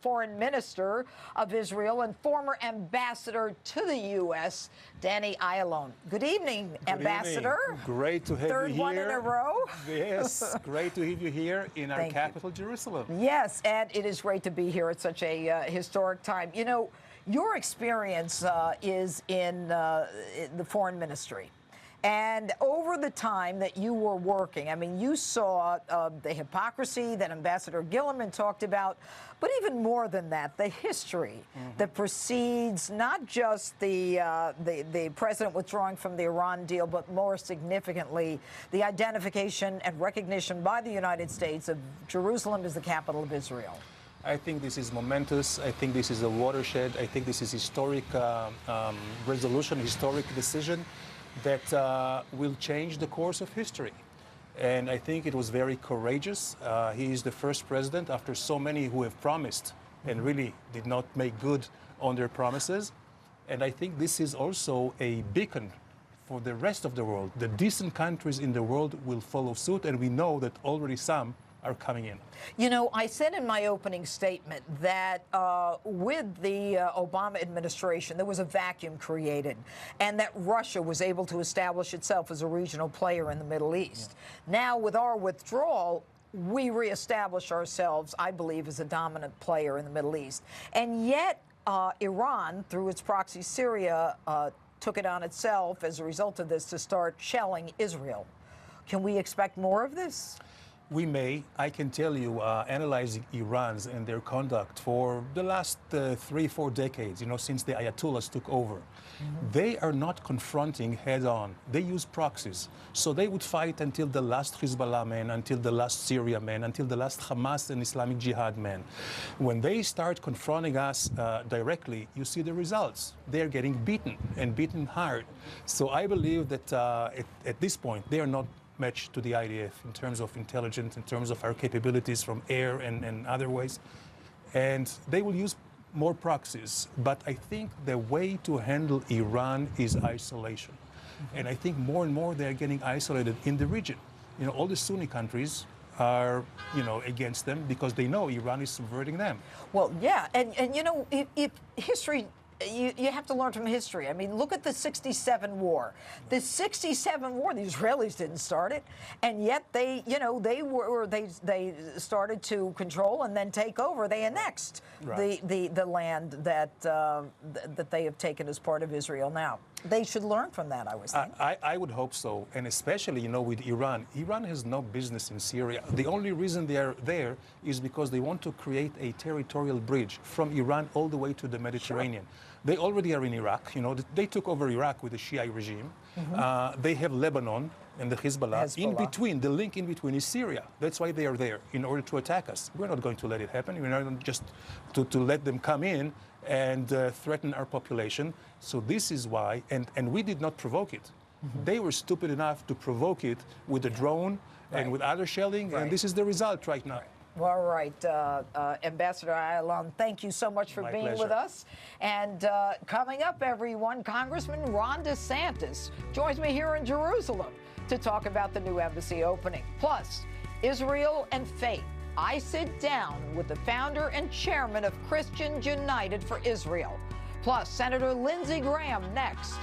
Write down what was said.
foreign minister of Israel and former ambassador to the U.S., Danny Ayalon. Good evening, Ambassador. Evening. Great to have you here. Third one in a row. Yes, great to have you here in our capital, Jerusalem. Yes, and it is great to be here at such a historic time. You know, your experience is in the foreign ministry. And over the time that you were working, I mean, you saw the hypocrisy that Ambassador Gilliman talked about, but even more than that, the history that precedes not just the president withdrawing from the Iran deal, but more significantly, the identification and recognition by the United States of Jerusalem as the capital of Israel. I think this is momentous. I think this is a watershed. I think this is historic resolution, historic decision that will change the course of history. And I think it was very courageous. He is the first president after so many who have promised and really did not make good on their promises. And I think this is also a beacon for the rest of the world. The decent countries in the world will follow suit, and we know that already some are coming in. You know, I said in my opening statement that with the Obama administration, there was a vacuum created, and that Russia was able to establish itself as a regional player in the Middle East. Yeah. Now, with our withdrawal, we reestablish ourselves, I believe, as a dominant player in the Middle East. And yet, Iran, through its proxy Syria, took it on itself as a result of this to start shelling Israel. Can we expect more of this? We may. I can tell you, analyzing Iran's and their conduct for the last 3-4 decades, you know, since the Ayatollahs took over, they are not confronting head-on. They use proxies. So they would fight until the last Hezbollah man, until the last Syria man, until the last Hamas and Islamic Jihad man. When they start confronting us directly, you see the results. They're getting beaten, and beaten hard. So I believe that at this point, they are not match to the IDF in terms of intelligence, in terms of our capabilities from air and other ways. And they will use more proxies. But I think the way to handle Iran is isolation. And I think more and more they're getting isolated in the region. You know, all the Sunni countries are, you know, against them because they know Iran is subverting them. Well, yeah. And you know, if history... You have to learn from history. I mean, look at the 67 war. The 67 war, the Israelis didn't start it, and yet they, you know, they started to control and then take over. They annexed the land that that they have taken as part of Israel now. They should learn from that, I was thinking. I would hope so, and especially, you know, with Iran. Iran has no business in Syria. The only reason they are there is because they want to create a territorial bridge from Iran all the way to the Mediterranean. Sure. They already are in Iraq. You know, they took over Iraq with the Shia regime. They have Lebanon and the Hezbollah. In between, the link in between is Syria. That's why they are there, in order to attack us. We're not going to let it happen. We're not just to let them come in and threaten our population. So this is why, and we did not provoke it. They were stupid enough to provoke it with a drone and with other shelling, and this is the result right now. All right, Ambassador Ayalon, thank you so much for being with us. And coming up, everyone, Congressman Ron DeSantis joins me here in Jerusalem to talk about the new embassy opening. Plus, Israel and faith. I sit down with the founder and chairman of Christians United for Israel. Plus, Senator Lindsey Graham next.